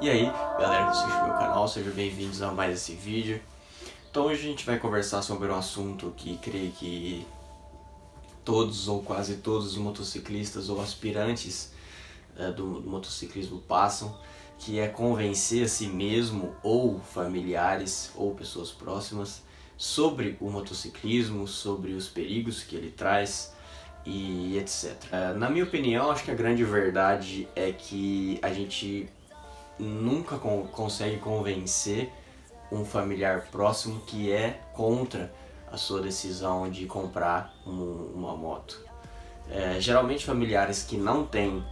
E aí, galera que assiste o meu canal, sejam bem-vindos a mais esse vídeo. Então hoje a gente vai conversar sobre um assunto que creio que todos ou quase todos os motociclistas ou aspirantes do motociclismo passam, que é convencer a si mesmo ou familiares ou pessoas próximas sobre o motociclismo, sobre os perigos que ele traz e etc. Na minha opinião, acho que a grande verdade é que a gente nunca consegue convencer um familiar próximo que é contra a sua decisão de comprar uma moto. Geralmente familiares que não têm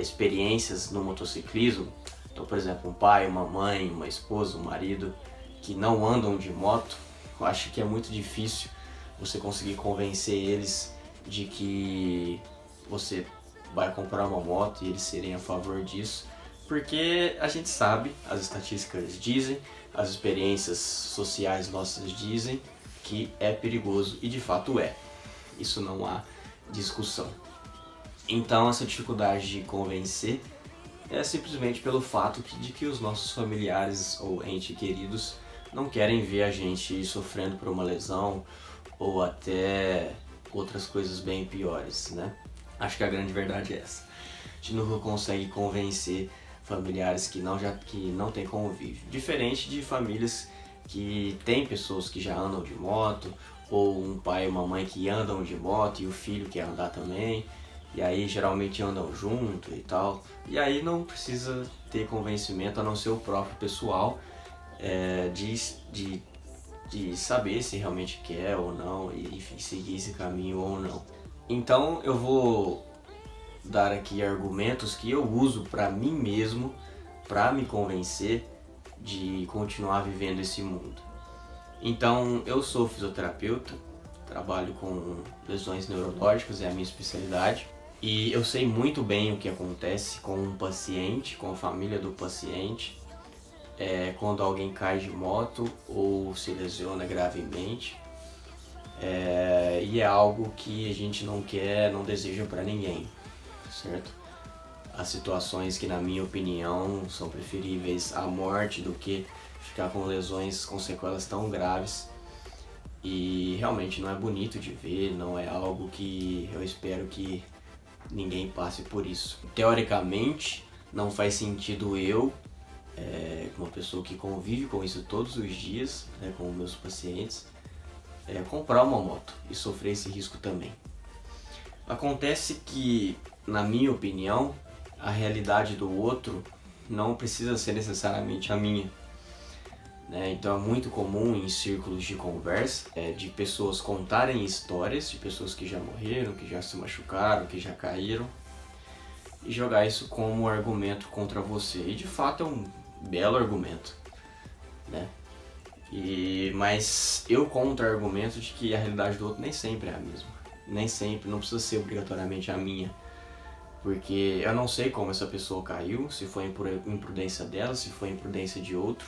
experiências no motociclismo, então por exemplo um pai, uma mãe, uma esposa, um marido que não andam de moto, eu acho que é muito difícil você conseguir convencer eles de que você vai comprar uma moto e eles serem a favor disso. Porque a gente sabe, as estatísticas dizem, as experiências sociais nossas dizem que é perigoso e de fato é. Isso não há discussão. Então essa dificuldade de convencer é simplesmente pelo fato de que os nossos familiares ou entes queridos não querem ver a gente sofrendo por uma lesão ou até outras coisas bem piores, né? Acho que a grande verdade é essa. A gente nunca consegue convencer familiares que não têm convívio. Diferente de famílias que têm pessoas que já andam de moto, ou um pai e uma mãe que andam de moto e o filho quer andar também, e aí geralmente andam junto e tal. E aí não precisa ter convencimento a não ser o próprio pessoal de saber se realmente quer ou não, e enfim, seguir esse caminho ou não. Então eu vou dar aqui argumentos que eu uso para mim mesmo, para me convencer de continuar vivendo esse mundo. Então, eu sou fisioterapeuta, trabalho com lesões neurológicas, é a minha especialidade, e eu sei muito bem o que acontece com um paciente, com a família do paciente, quando alguém cai de moto ou se lesiona gravemente. E é algo que a gente não quer, não deseja para ninguém, certo? Há situações que, na minha opinião, são preferíveis à morte do que ficar com lesões com sequelas tão graves. E realmente não é bonito de ver, não é algo que eu espero que ninguém passe por isso. Teoricamente, não faz sentido eu, uma pessoa que convive com isso todos os dias, com meus pacientes, comprar uma moto e sofrer esse risco também. Acontece que, na minha opinião, a realidade do outro não precisa ser necessariamente a minha. Então é muito comum em círculos de conversa de pessoas contarem histórias de pessoas que já morreram, que já se machucaram, que já caíram, e jogar isso como argumento contra você. E de fato é um belo argumento, né? Mas eu contra-argumento de que a realidade do outro nem sempre é a mesma. Nem sempre, não precisa ser obrigatoriamente a minha. Porque eu não sei como essa pessoa caiu, se foi imprudência dela, se foi imprudência de outro.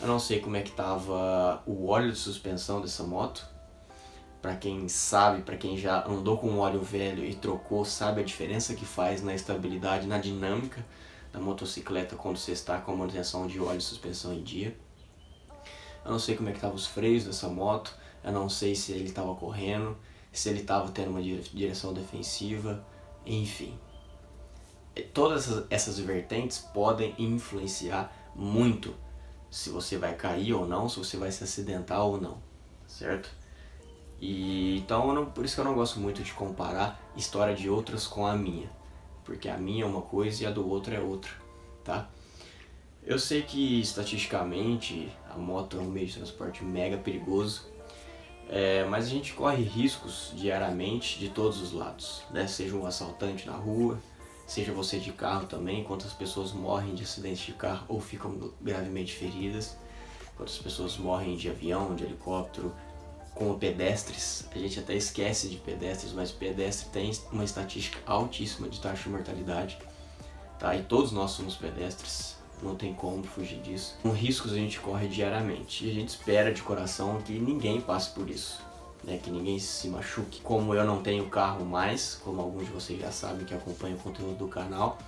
Eu não sei como é que estava o óleo de suspensão dessa moto. Pra quem sabe, pra quem já andou com um óleo velho e trocou, sabe a diferença que faz na estabilidade, na dinâmica da motocicleta quando você está com a manutenção de óleo de suspensão em dia. Eu não sei como é que estavam os freios dessa moto, eu não sei se ele estava correndo, se ele estava tendo uma direção defensiva, enfim. Todas essas vertentes podem influenciar muito se você vai cair ou não, se você vai se acidentar ou não, certo? Então por isso que eu não gosto muito de comparar a história de outras com a minha, porque a minha é uma coisa e a do outro é outra, tá? Eu sei que estatisticamente a moto é um meio de transporte mega perigoso, mas a gente corre riscos diariamente de todos os lados, né? Seja um assaltante na rua, seja você de carro também, quantas pessoas morrem de acidentes de carro ou ficam gravemente feridas, quantas pessoas morrem de avião, de helicóptero, como pedestres. A gente até esquece de pedestres, mas pedestre tem uma estatística altíssima de taxa de mortalidade, tá? E todos nós somos pedestres, não tem como fugir disso. Com riscos a gente corre diariamente e a gente espera de coração que ninguém passe por isso, né? Que ninguém se machuque. Como eu não tenho carro mais, como alguns de vocês já sabem que acompanham o conteúdo do canal,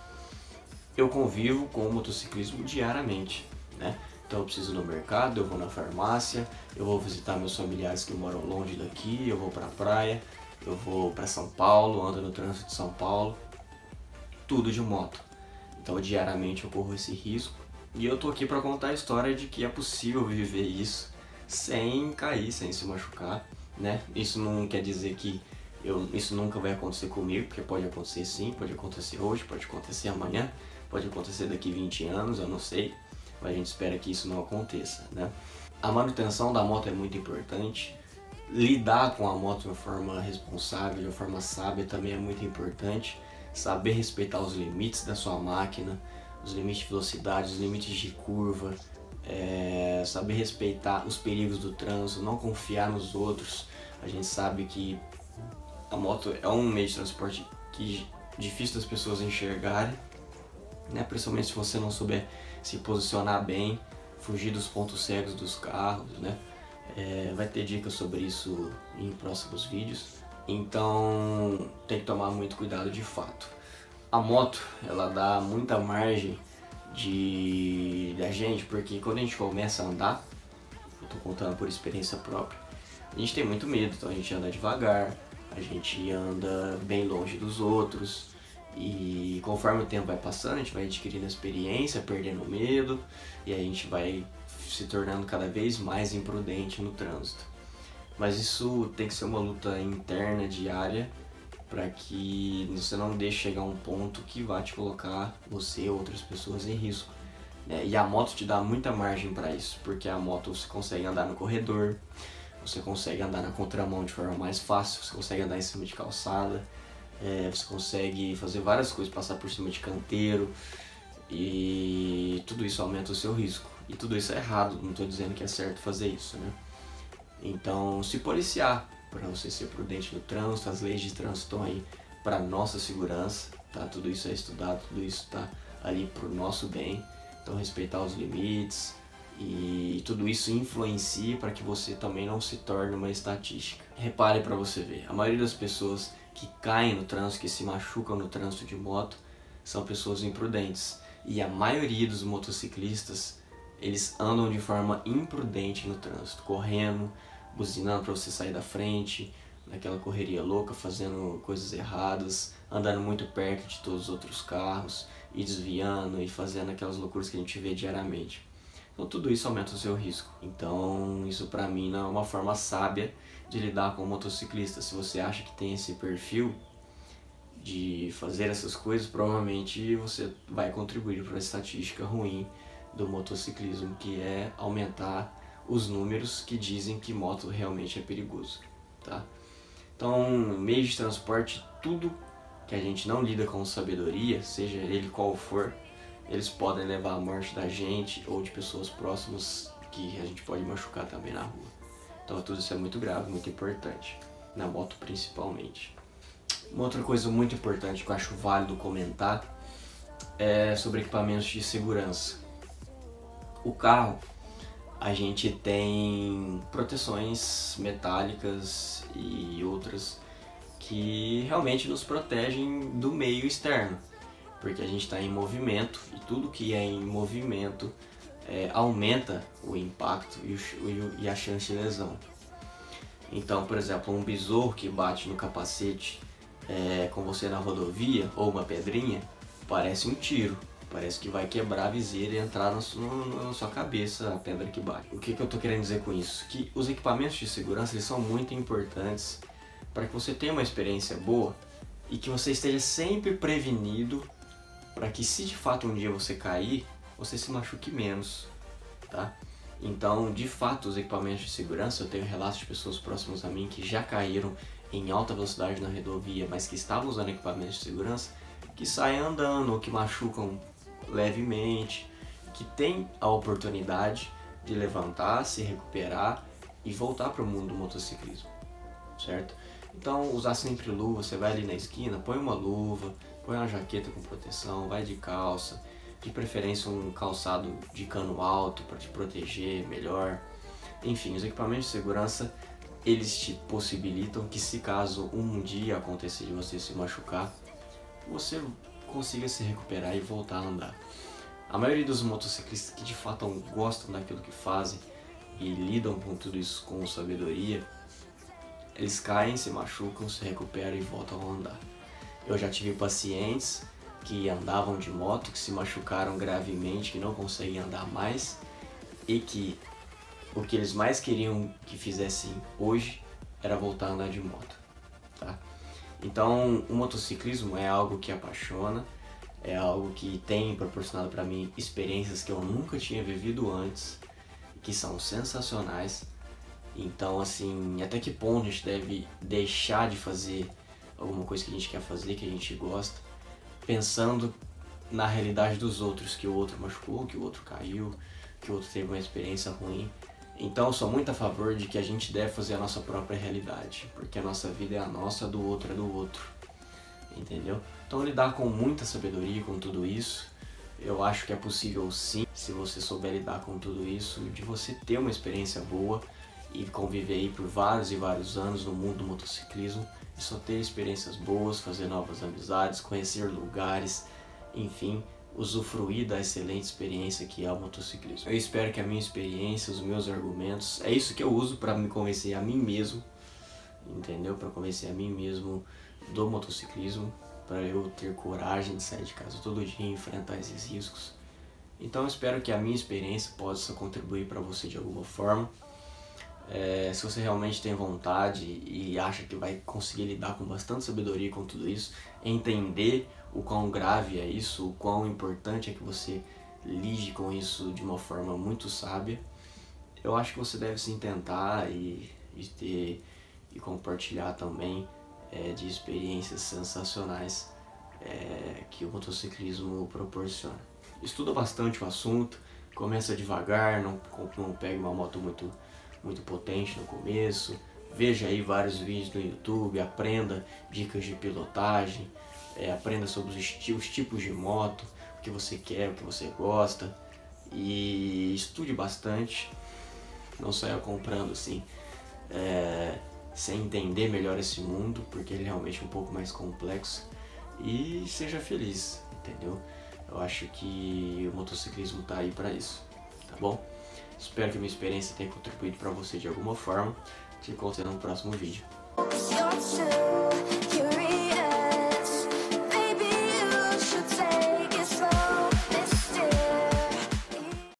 eu convivo com o motociclismo diariamente, né? Então eu preciso ir no mercado, eu vou na farmácia, eu vou visitar meus familiares que moram longe daqui, eu vou pra praia, eu vou para São Paulo, ando no trânsito de São Paulo, tudo de moto. Então diariamente eu corro esse risco e eu tô aqui para contar a história de que é possível viver isso sem cair, sem se machucar, né? Isso não quer dizer que isso nunca vai acontecer comigo, porque pode acontecer sim, pode acontecer hoje, pode acontecer amanhã, pode acontecer daqui 20 anos, eu não sei, mas a gente espera que isso não aconteça, né? A manutenção da moto é muito importante, lidar com a moto de uma forma responsável, de uma forma sábia também é muito importante, saber respeitar os limites da sua máquina, os limites de velocidade, os limites de curva, saber respeitar os perigos do trânsito, não confiar nos outros. A gente sabe que a moto é um meio de transporte que é difícil das pessoas enxergarem, né? Principalmente se você não souber se posicionar bem, fugir dos pontos cegos dos carros, né? Vai ter dicas sobre isso em próximos vídeos, então tem que tomar muito cuidado de fato. A moto, ela dá muita margem da gente, porque quando a gente começa a andar, eu tô contando por experiência própria, a gente tem muito medo, então a gente anda devagar, a gente anda bem longe dos outros, e conforme o tempo vai passando, a gente vai adquirindo experiência, perdendo medo, e a gente vai se tornando cada vez mais imprudente no trânsito. Mas isso tem que ser uma luta interna, diária, para que você não deixe chegar a um ponto que vai te colocar, você ou outras pessoas, em risco, né? E a moto te dá muita margem para isso, porque a moto você consegue andar no corredor, você consegue andar na contramão de forma mais fácil, você consegue andar em cima de calçada, você consegue fazer várias coisas, passar por cima de canteiro, e tudo isso aumenta o seu risco. E tudo isso é errado, não estou dizendo que é certo fazer isso, né? Então, se policiar para você ser prudente no trânsito, as leis de trânsito estão aí para nossa segurança, tá? Tudo isso é estudado, tudo isso está ali para o nosso bem. Então, respeitar os limites e tudo isso influencia para que você também não se torne uma estatística. Repare para você ver, a maioria das pessoas que caem no trânsito, que se machucam no trânsito de moto, são pessoas imprudentes. E a maioria dos motociclistas, eles andam de forma imprudente no trânsito, correndo, buzinando para você sair da frente, naquela correria louca, fazendo coisas erradas, andando muito perto de todos os outros carros, e desviando e fazendo aquelas loucuras que a gente vê diariamente. Então tudo isso aumenta o seu risco. Então isso para mim não é uma forma sábia de lidar com o motociclista. Se você acha que tem esse perfil de fazer essas coisas, provavelmente você vai contribuir para a estatística ruim do motociclismo, que é aumentar os números que dizem que moto realmente é perigoso, tá? Então, meio de transporte, tudo que a gente não lida com sabedoria, seja ele qual for, eles podem levar à morte da gente ou de pessoas próximas que a gente pode machucar também na rua. Então tudo isso é muito grave, muito importante, na moto principalmente. Uma outra coisa muito importante que eu acho válido comentar é sobre equipamentos de segurança. O carro, a gente tem proteções metálicas e outras que realmente nos protegem do meio externo, porque a gente está em movimento e tudo que é em movimento aumenta o impacto e a chance de lesão. Então, por exemplo, um besouro que bate no capacete com você na rodovia, ou uma pedrinha, parece um tiro. Parece que vai quebrar a viseira e entrar na sua cabeça a pedra que bate. O que eu estou querendo dizer com isso? Que os equipamentos de segurança, eles são muito importantes para que você tenha uma experiência boa e que você esteja sempre prevenido para que, se de fato um dia você cair, você se machuque menos, tá? Então, de fato, os equipamentos de segurança, eu tenho relatos de pessoas próximas a mim que já caíram em alta velocidade na rodovia, mas que estavam usando equipamentos de segurança, que saem andando ou que machucam levemente, que tem a oportunidade de levantar, se recuperar e voltar para o mundo do motociclismo, certo? Então, usar sempre luva. Você vai ali na esquina, põe uma luva, põe uma jaqueta com proteção, vai de calça, de preferência um calçado de cano alto para te proteger melhor. Enfim, os equipamentos de segurança, eles te possibilitam que, se caso um dia acontecer de você se machucar, você consiga se recuperar e voltar a andar. A maioria dos motociclistas que de fato gostam daquilo que fazem e lidam com tudo isso com sabedoria, eles caem, se machucam, se recuperam e voltam a andar. Eu já tive pacientes que andavam de moto, que se machucaram gravemente, que não conseguem andar mais e que o que eles mais queriam que fizessem hoje era voltar a andar de moto, tá? Então, o motociclismo é algo que apaixona, é algo que tem proporcionado para mim experiências que eu nunca tinha vivido antes, que são sensacionais. Então, assim, até que ponto a gente deve deixar de fazer alguma coisa que a gente quer fazer, que a gente gosta, pensando na realidade dos outros, que o outro machucou, que o outro caiu, que o outro teve uma experiência ruim. Então eu sou muito a favor de que a gente deve fazer a nossa própria realidade, porque a nossa vida é a nossa, a do outro é do outro, entendeu? Então lidar com muita sabedoria com tudo isso, eu acho que é possível sim, se você souber lidar com tudo isso, de você ter uma experiência boa e conviver aí por vários e vários anos no mundo do motociclismo, e só ter experiências boas, fazer novas amizades, conhecer lugares, enfim, usufruir da excelente experiência que é o motociclismo. Eu espero que a minha experiência, os meus argumentos, é isso que eu uso para me convencer a mim mesmo, entendeu? Para convencer a mim mesmo do motociclismo, para eu ter coragem de sair de casa todo dia e enfrentar esses riscos. Então eu espero que a minha experiência possa contribuir para você de alguma forma. Se você realmente tem vontade e acha que vai conseguir lidar com bastante sabedoria com tudo isso, entender o quão grave é isso, o quão importante é que você lide com isso de uma forma muito sábia, eu acho que você deve sim tentar e compartilhar também de experiências sensacionais que o motociclismo proporciona. Estuda bastante o assunto, começa devagar, não pegue uma moto muito potente no começo, veja aí vários vídeos no YouTube, aprenda dicas de pilotagem, aprenda sobre os tipos de moto, o que você quer, o que você gosta, e estude bastante, não saia comprando assim, sem entender melhor esse mundo, porque ele é realmente um pouco mais complexo, e seja feliz, entendeu? Eu acho que o motociclismo tá aí para isso, tá bom? Espero que a minha experiência tenha contribuído para você de alguma forma. Te encontro no próximo vídeo.